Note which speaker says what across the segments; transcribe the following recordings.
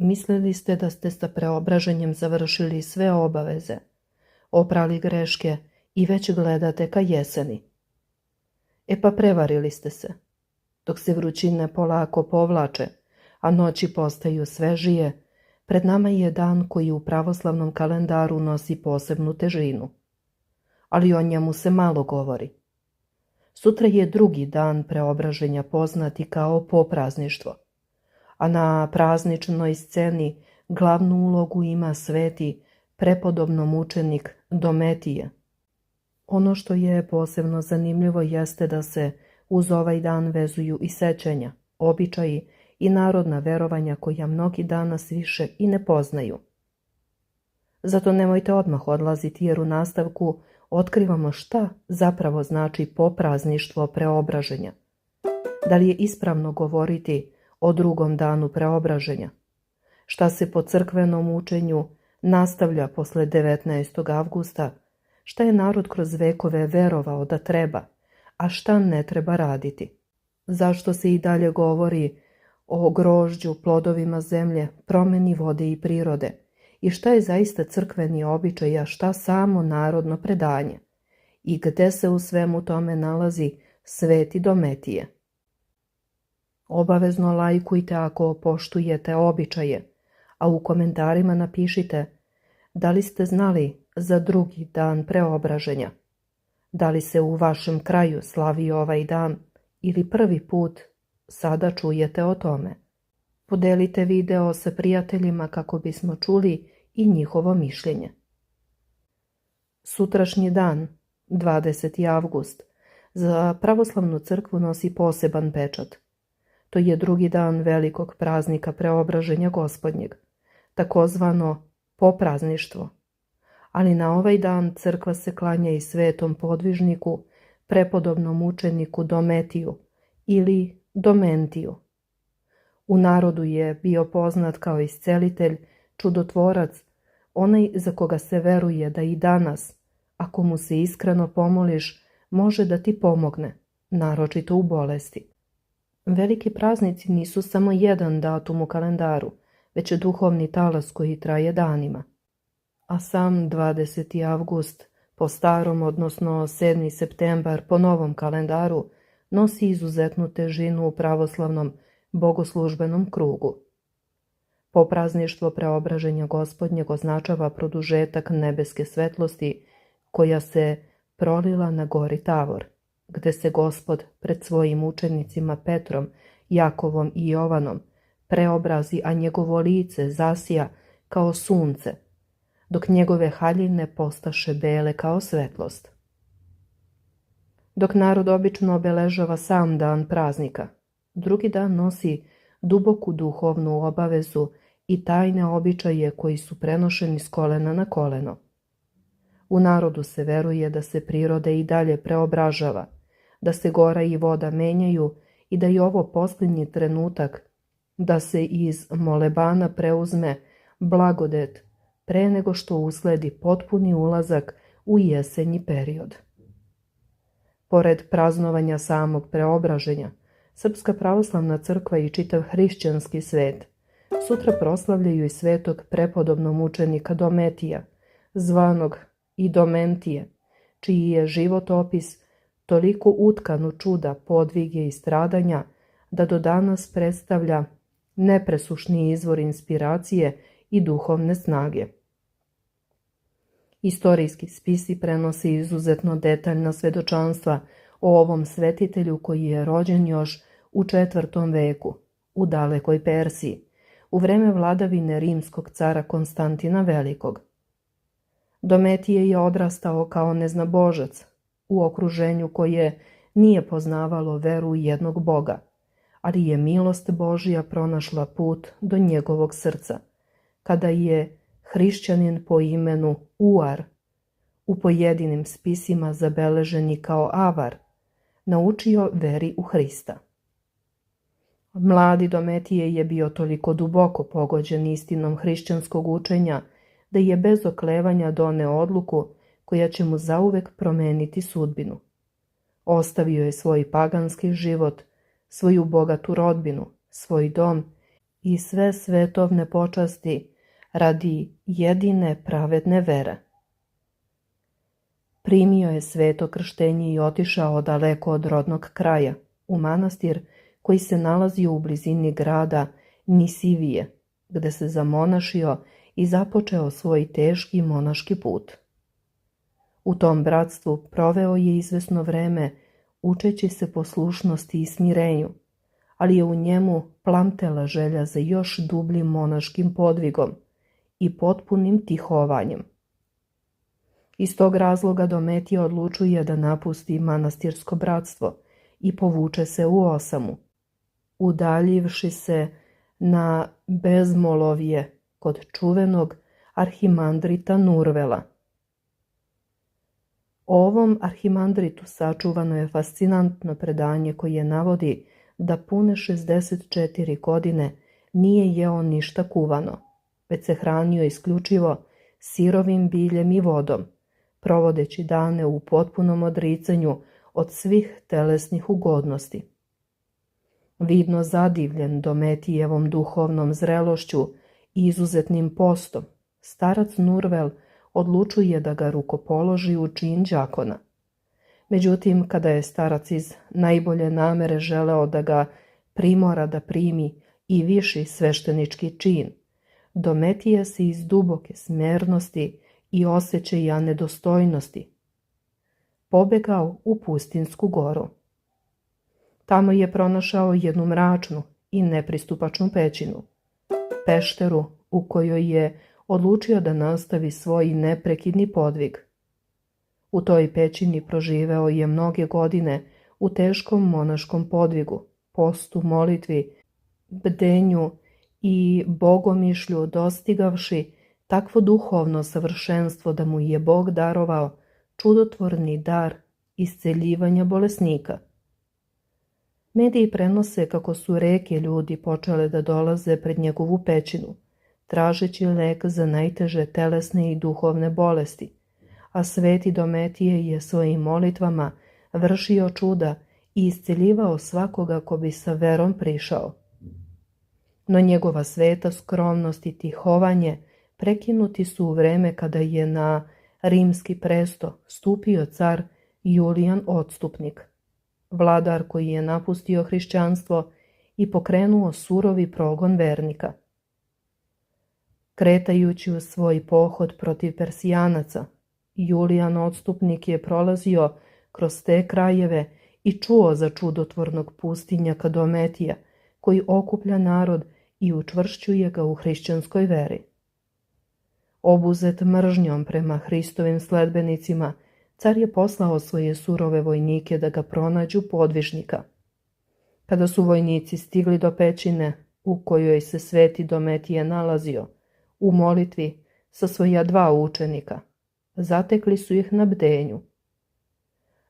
Speaker 1: mislili ste da ste sa preobraženjem završili sve obaveze, oprali greške i već gledate ka jeseni. E pa prevarili ste se. Dok se vrućine polako povlače, a noći postaju svežije, pred nama je dan koji u pravoslavnom kalendaru nosi posebnu težinu. Ali o njemu se malo govori. Sutra je drugi dan preobraženja poznati kao poprazništvo, a na prazničnoj sceni glavnu ulogu ima sveti prepodobno mučenik Dometije. Ono što je posebno zanimljivo jeste da se uz ovaj dan vezuju i sećanja, običaji i narodna verovanja koja mnogi danas više i ne poznaju. Zato nemojte odmah odlaziti jer u nastavku otkrivamo šta zapravo znači poprazništvo preobraženja. Da li je ispravno govoriti o drugom danu preobraženja? Šta se po crkvenom učenju nastavlja posle 19. avgusta? Šta je narod kroz vekove verovao da treba, a šta ne treba raditi? Zašto se i dalje govori o grožđu, plodovima zemlje, promeni vode i prirode? I šta je zaista crkveni običaj, a šta samo narodno predanje? I gde se u svemu tome nalazi sveti Dometije? Obavezno lajkujte ako poštujete običaje, a u komentarima napišite da li ste znali za drugi dan preobraženja. Da li se u vašem kraju slavi ovaj dan ili prvi put sada čujete o tome? Podelite video sa prijateljima kako bismo čuli i njihovo mišljenje. Sutrašnji dan, 20. avgust, za pravoslavnu crkvu nosi poseban pečat. To je drugi dan velikog praznika preobraženja Gospodnjeg, takozvano poprazništvo. Ali na ovaj dan crkva se klanja i svetom podvižniku, prepodobnom učeniku Dometiju ili Domentiju. U narodu je bio poznat kao iscelitelj, čudotvorac, onaj za koga se veruje da i danas, ako mu se iskreno pomoliš, može da ti pomogne, naročito u bolesti. Veliki praznici nisu samo jedan datum u kalendaru, već je duhovni talas koji traje danima. A sam 20. avgust po starom, odnosno 7. septembar po novom kalendaru, nosi izuzetnu težinu u pravoslavnom bogoslužbenom krugu. Poprazništvo preobraženja Gospodnjeg označava produžetak nebeske svetlosti koja se prolila na gori Tavor, gde se Gospod pred svojim učenicima Petrom, Jakovom i Jovanom preobrazi, a njegovo lice zasija kao sunce, dok njegove haljine postaše bele kao svetlost. Dok narod obično obeležava sam dan praznika, drugi dan nosi duboku duhovnu obavezu i tajne običaje koji su prenošeni s kolena na koleno. U narodu se veruje da se priroda i dalje preobražava, da se gora i voda menjaju i da je ovo posljednji trenutak da se iz molebana preuzme blagodet pre nego što usledi potpuni ulazak u jesenji period. Pored praznovanja samog preobraženja, Srpska pravoslavna crkva i čitav hrišćanski svet sutra proslavljaju i svetog prepodobnog mučenika Dometija, zvanog i Domentije, čiji je životopis toliko utkan u čuda, podvige i stradanja da do danas predstavlja nepresušni izvor inspiracije i duhovne snage. Istorijski spisi prenose izuzetno detaljna svedočanstva o ovom svetitelju koji je rođen još u 4. veku u dalekoj Persiji, u vreme vladavine rimskog cara Konstantina Velikog. Dometije je odrastao kao neznabožac u okruženju koje nije poznavalo veru jednog Boga, ali je milost Božja pronašla put do njegovog srca, kada je hrišćanin po imenu Uar, u pojedinim spisima zabeleženi kao Avar, naučio veri u Hrista. Mladi Dometije je bio toliko duboko pogođen istinom hrišćanskog učenja da je bez oklevanja doneo odluku koja će mu zauvek promeniti sudbinu. Ostavio je svoj paganski život, svoju bogatu rodbinu, svoj dom i sve svetovne počasti radi jedine pravedne vere. Primio je sveto krštenje i otišao daleko od rodnog kraja, u manastir koji se nalazio u blizini grada Nisivije, gde se zamonašio i započeo svoj teški monaški put. U tom bratstvu proveo je izvesno vreme učeći se poslušnosti i smirenju, ali je u njemu plamtela želja za još dubljim monaškim podvigom i potpunim tihovanjem. Iz tog razloga Dometije odlučuje da napusti manastirsko bratstvo i povuče se u osamu, udaljivši se na Bezmolovje kod čuvenog arhimandrita Nurvela. O ovom arhimandritu sačuvano je fascinantno predanje koje navodi da pune 64 godine nije jeo ništa kuvano, već se hranio isključivo sirovim biljem i vodom, provodeći dane u potpunom odricanju od svih telesnih ugodnosti. Vidno zadivljen Dometijevom duhovnom zrelošću i izuzetnim postom, starac Nurvel odlučuje da ga rukopoloži u čin đakona. Međutim, kada je starac iz najbolje namere želeo da ga primora da primi i viši sveštenički čin, Dometije se iz duboke smernosti i osjećaja nedostojnosti pobegao u Pustinsku goru. Tamo je pronašao jednu mračnu i nepristupačnu pećinu, pešteru u kojoj je odlučio da nastavi svoj neprekidni podvig. U toj pećini proživeo je mnoge godine u teškom monaškom podvigu, postu, molitvi, bdenju i bogomišlju, dostigavši takvo duhovno savršenstvo da mu je Bog darovao čudotvorni dar isceljivanja bolesnika. Mediji prenose kako su reke ljudi počele da dolaze pred njegovu pećinu, tražeći lek za najteže telesne i duhovne bolesti, a sveti Dometije je svojim molitvama vršio čuda i isceljivao svakoga ko bi sa verom prišao. No njegova sveta skromnost i tihovanje prekinuti su u vreme kada je na rimski presto stupio car Julijan Odstupnik, vladar koji je napustio hrišćanstvo i pokrenuo surovi progon vernika. Kretajući u svoj pohod protiv Persijanaca, Julijan Odstupnik je prolazio kroz te krajeve i čuo za čudotvornog pustinjaka Dometija, koji okuplja narod i učvršćuje ga u hrišćanskoj veri. Obuzet mržnjom prema Hristovim sledbenicima, car je poslao svoje surove vojnike da ga pronađu podvižnika. Kada su vojnici stigli do pećine u kojoj se sveti Dometije nalazio, u molitvi sa svoja 2 učenika, zatekli su ih na bdenju.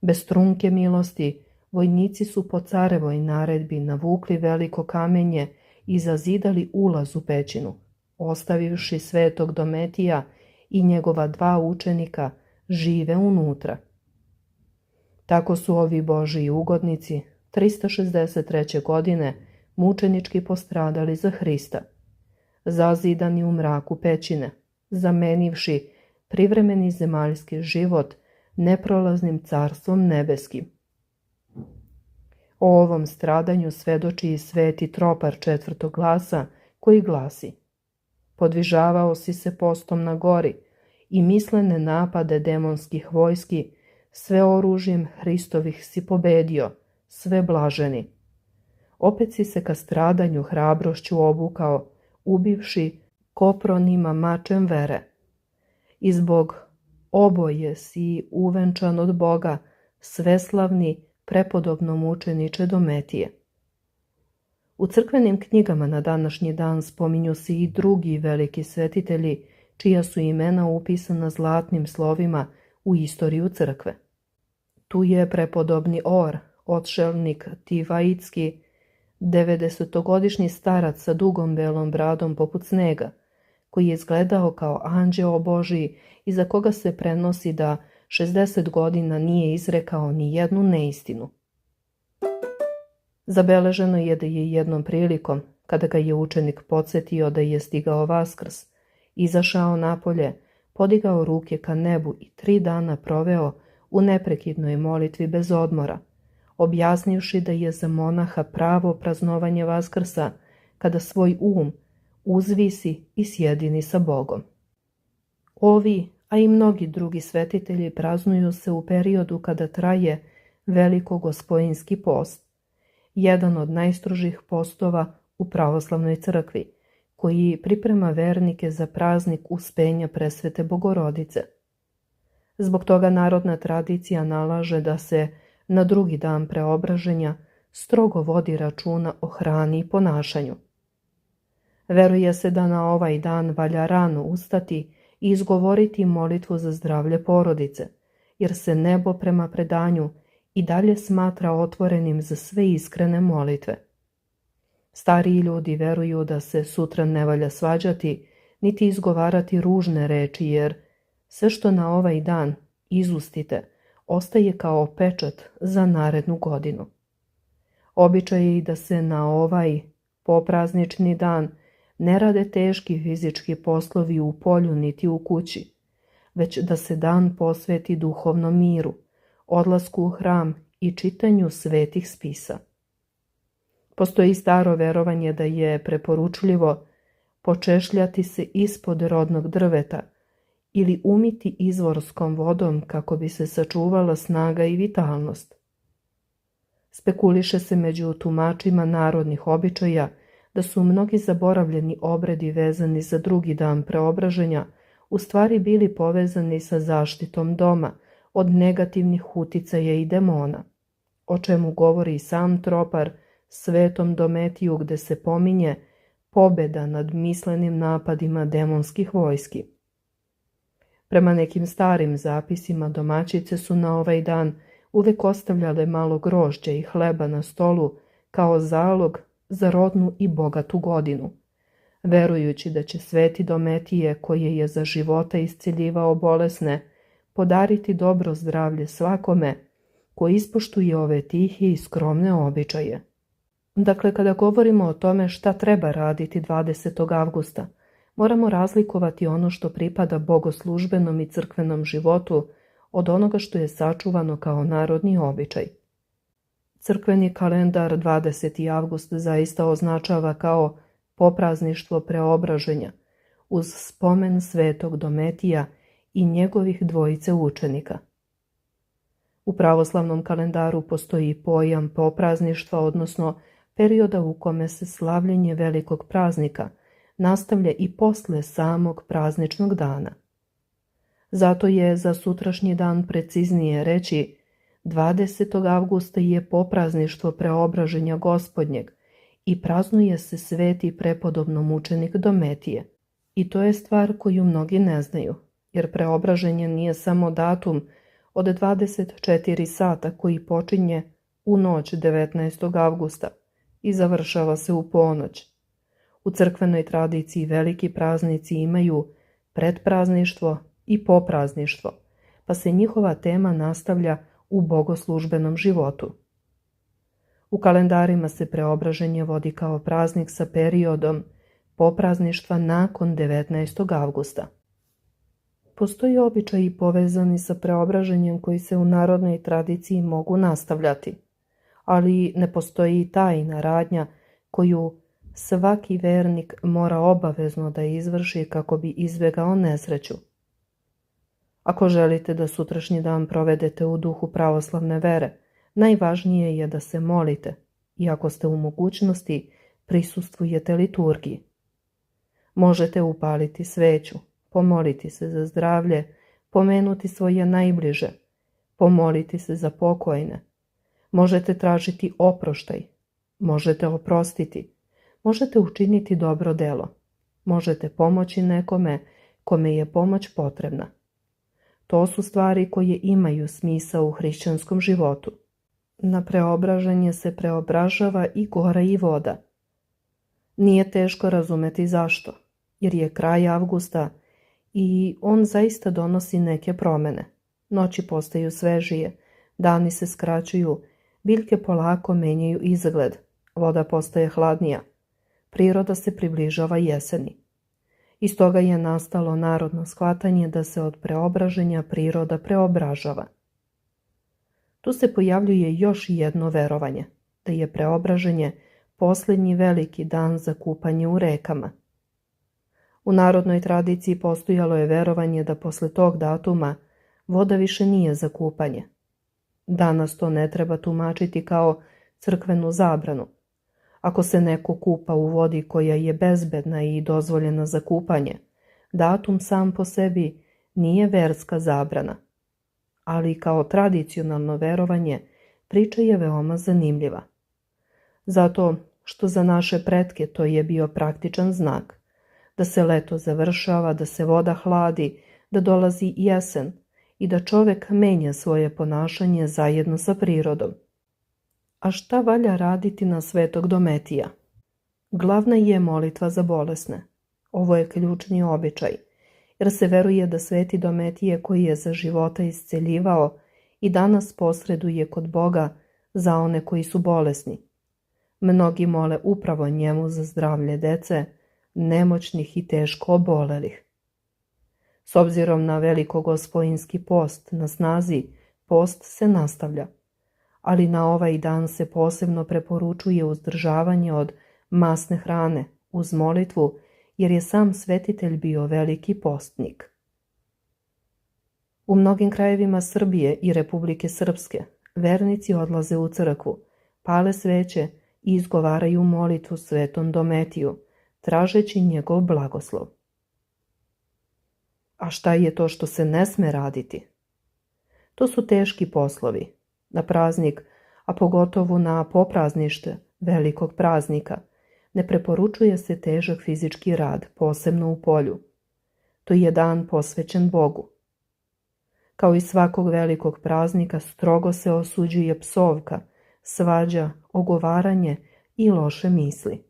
Speaker 1: Bez trunke milosti, vojnici su po carevoj naredbi navukli veliko kamenje i zazidali ulaz u pećinu, ostavivši svetog Dometija i njegova 2 učenika žive unutra. Tako su ovi Božiji ugodnici 363. godine mučenički postradali za Hrista, zazidani u mraku pećine, zamenivši privremeni zemaljski život neprolaznim carstvom nebeskim. O ovom stradanju svedoči i sveti tropar 4. glasa koji glasi: podvižavao si se postom na gori i mislene napade demonskih vojski, sve oružjem Hristovih si pobedio, sve blaženi. Opet si se ka stradanju hrabrošću obukao, ubivši kopronima mačem vere. I zbog oboje si uvenčan od Boga, sveslavni prepodobno mučeniče Dometije. U crkvenim knjigama na današnji dan spominju se i drugi veliki svetitelji, čija su imena upisana zlatnim slovima u istoriju crkve. Tu je prepodobni Or, odšelnik Tivaitski, 90-godišnji starac sa dugom belom bradom poput snega, koji je izgledao kao anđeo Božiji i za koga se prenosi da 60 godina nije izrekao ni jednu neistinu. Zabeleženo je da je jednom prilikom, Kada ga je učenik podsjetio da je stigao Vaskrs, izašao napolje, podigao ruke ka nebu i 3 dana proveo u neprekidnoj molitvi bez odmora, objasnivši da je za monaha pravo praznovanje Vaskrsa kada svoj uzvisi i sjedini sa Bogom. Ovi, a i mnogi drugi svetitelji praznuju se u periodu kada traje Velikogospojinski post, jedan od najstrožih postova u pravoslavnoj crkvi, koji priprema vernike za praznik Uspenja Presvete Bogorodice. Zbog toga narodna tradicija nalaže da se na drugi dan preobraženja strogo vodi računa o hrani i ponašanju. Veruje se da na ovaj dan valja rano ustati i izgovoriti molitvu za zdravlje porodice, jer se nebo prema predanju i dalje smatra otvorenim za sve iskrene molitve. Stariji ljudi veruju da se sutra ne valja svađati, niti izgovarati ružne reči, jer sve što na ovaj dan izustite ostaje kao pečat za narednu godinu. Običaj je i da se na ovaj popraznični dan ne rade teški fizički poslovi u polju niti u kući, već da se dan posveti duhovnom miru, odlasku u hram i čitanju svetih spisa. Postoji staro verovanje da je preporučljivo počešljati se ispod rodnog drveta ili umiti izvorskom vodom kako bi se sačuvala snaga i vitalnost. Spekuliše se među tumačima narodnih običaja da su mnogi zaboravljeni obredi vezani za drugi dan preobraženja u stvari bili povezani sa zaštitom doma od negativnih uticaja i demona, o čemu govori i sam tropar Svetom Dometiju, gde se pominje pobeda nad mislenim napadima demonskih vojski. Prema nekim starim zapisima domaćice su na ovaj dan uvek ostavljale malo grožđa i hleba na stolu kao zalog za rodnu i bogatu godinu, verujući da će Sveti Dometije, koje je za života isceljivao bolesne, podariti dobro zdravlje svakome ko ispoštuje ove tihe i skromne običaje. Dakle, kada govorimo o tome šta treba raditi 20. avgusta, moramo razlikovati ono što pripada bogoslužbenom i crkvenom životu od onoga što je sačuvano kao narodni običaj. Crkveni kalendar 20. avgust zaista označava kao poprazništvo preobraženja, uz spomen Svetog Dometija i njegovih dvojice učenika. U pravoslavnom kalendaru postoji pojam poprazništva, odnosno perioda u kome se slavljenje velikog praznika nastavlja i posle samog prazničnog dana. Zato je za sutrašnji dan preciznije reći 20. avgusta je poprazništvo preobraženja Gospodnjeg i praznuje se sveti prepodobno mučenik Dometije. I to je stvar koju mnogi ne znaju, jer preobraženje nije samo datum od 24 sata koji počinje u noć 19. avgusta i završava se u ponoć. U crkvenoj tradiciji veliki praznici imaju predprazništvo i poprazništvo, pa se njihova tema nastavlja u bogoslužbenom životu. U kalendarima se preobraženje vodi kao praznik sa periodom poprazništva nakon 19. avgusta. Postoji običaji povezani sa preobraženjem koji se u narodnoj tradiciji mogu nastavljati, ali ne postoji tajna radnja koju svaki vernik mora obavezno da izvrši kako bi izbjegao nesreću. Ako želite da sutrašnji dan provedete u duhu pravoslavne vere, najvažnije je da se molite i ako ste u mogućnosti prisustvujete liturgiji. Možete upaliti sveću, pomoliti se za zdravlje, pomenuti svoje najbliže, pomoliti se za pokojne. Možete tražiti oproštaj, možete oprostiti, možete učiniti dobro delo, možete pomoći nekome kome je pomoć potrebna. To su stvari koje imaju smisao u hrišćanskom životu. Na preobraženje se preobražava i gora i voda. Nije teško razumeti zašto, jer je kraj avgusta i on zaista donosi neke promjene. Noći postaju svežije, dani se skraćuju, biljke polako menjaju izgled, voda postaje hladnija. priroda se približava jeseni. Iz toga je nastalo narodno shvatanje da se od preobraženja priroda preobražava. Tu se pojavljuje još jedno verovanje, da je preobraženje posljednji veliki dan za kupanje u rekama. U narodnoj tradiciji postojalo je verovanje da posle tog datuma voda više nije za kupanje. Danas to ne treba tumačiti kao crkvenu zabranu. Ako se neko kupa u vodi koja je bezbedna i dozvoljena za kupanje, datum sam po sebi nije verska zabrana. Ali kao tradicionalno verovanje priča je veoma zanimljiva. Zato što za naše pretke to je bio praktičan znak, da se leto završava, da se voda hladi, da dolazi jesen i da čovek menja svoje ponašanje zajedno sa prirodom. A šta valja raditi na Svetog Dometija? Glavna je molitva za bolesne. Ovo je ključni običaj, jer se veruje da Sveti Dometije koji je za života isceljivao i danas posreduje kod Boga za one koji su bolesni. Mnogi mole upravo njemu za zdravlje dece, nemoćnih i teško obolelih. S obzirom na velikogospojinski post na snazi, post se nastavlja, ali na ovaj dan se posebno preporučuje uzdržavanje od masne hrane uz molitvu, jer je sam svetitelj bio veliki postnik. U mnogim krajevima Srbije i Republike Srpske vernici odlaze u crkvu, pale sveće i izgovaraju molitvu Svetom Dometiju, tražeći njegov blagoslov. A šta je to što se ne sme raditi? To su teški poslovi. Na praznik, a pogotovo na popraznište velikog praznika, ne preporučuje se težak fizički rad, posebno u polju. To je dan posvećen Bogu. Kao i svakog velikog praznika, strogo se osuđuje psovka, svađa, ogovaranje i loše misli.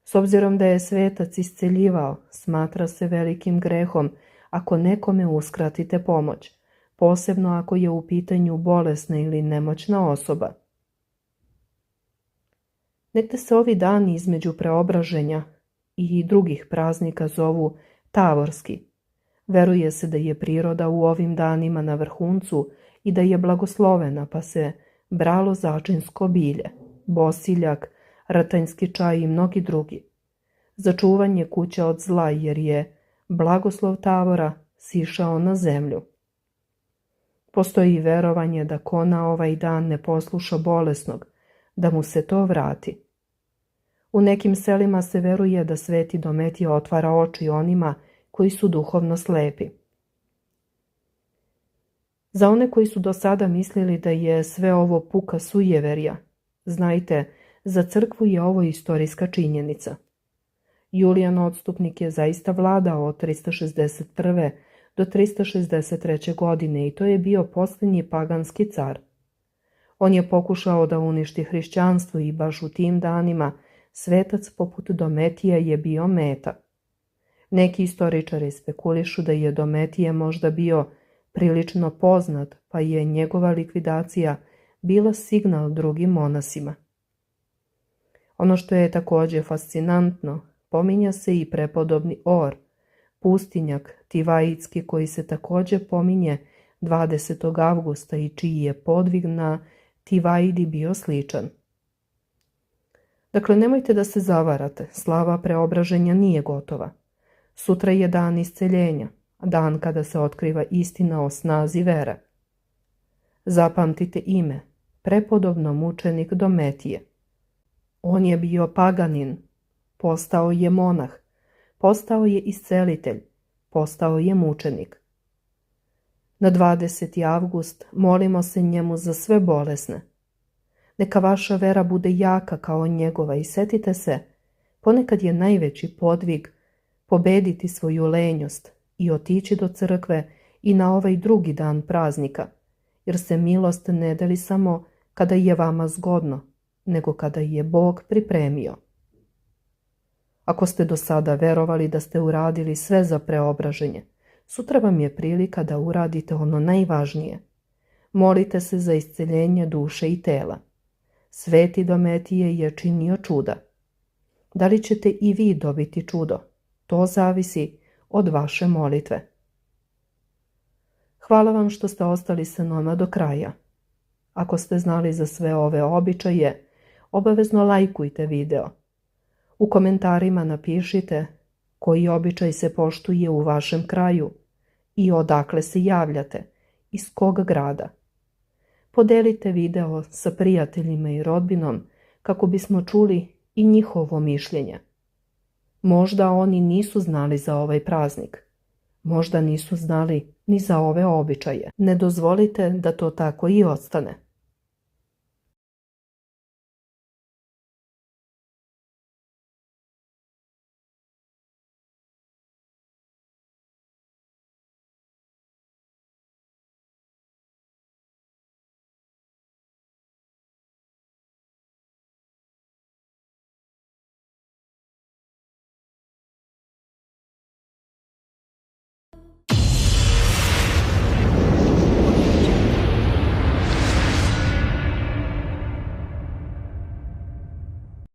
Speaker 1: S obzirom da je svetac isceljivao, smatra se velikim grehom ako nekome uskratite pomoć, posebno ako je u pitanju bolesna ili nemoćna osoba. Negde se ovi dani između preobraženja i drugih praznika zovu tavorski. Veruje se da je priroda u ovim danima na vrhuncu i da je blagoslovena, pa se bralo začinsko bilje, bosiljak, ratanjski čaj i mnogi drugi. Za čuvanje kuće od zla, jer je blagoslov tavora sišao na zemlju. Postoji verovanje da ko na ovaj dan ne posluša bolesnog, da mu se to vrati. U nekim selima se veruje da Sveti Dometije otvara oči onima koji su duhovno slepi. Za one koji su do sada mislili da je sve ovo puka sujeverja, znajte, za crkvu je ovo istorijska činjenica. Julijan Odstupnik je zaista vladao od 361. do 363. godine i to je bio posljednji paganski car. On je pokušao da uništi hrišćanstvo i baš u tim danima svetac poput Dometija je bio meta. Neki istoričari spekulišu da je Dometije možda bio prilično poznat, pa je njegova likvidacija bila signal drugim monasima. Ono što je također fascinantno, pominja se i prepodobni Or, pustinjak Tivaitski koji se također pominje 20. avgusta i čiji je podvig na Tivaidi bio sličan. Dakle, nemojte da se zavarate, slava preobraženja nije gotova. Sutra je dan isceljenja, dan kada se otkriva istina o snazi vere. Zapamtite ime, prepodobno mučenik Dometije. On je bio paganin, postao je monah, postao je iscelitelj, postao je mučenik. Na 20. avgust molimo se njemu za sve bolesne. Neka vaša vera bude jaka kao njegova i setite se, ponekad je najveći podvig pobediti svoju lenjost i otići do crkve i na ovaj drugi dan praznika, jer se milost ne deli samo kada je vama zgodno, nego kada je Bog pripremio. Ako ste do sada verovali da ste uradili sve za preobraženje, sutra vam je prilika da uradite ono najvažnije. Molite se za isceljenje duše i tela. Sveti Dometije je činio čuda. Da li ćete i vi dobiti čudo? To zavisi od vaše molitve. Hvala vam što ste ostali sa nama do kraja. Ako ste znali za sve ove običaje, obavezno lajkujte video. U komentarima napišite koji običaj se poštuje u vašem kraju i odakle se javljate, iz kog grada. Podelite video sa prijateljima i rodbinom kako bismo čuli i njihovo mišljenje. Možda oni nisu znali za ovaj praznik. Možda nisu znali ni za ove običaje. Ne dozvolite da to tako i ostane.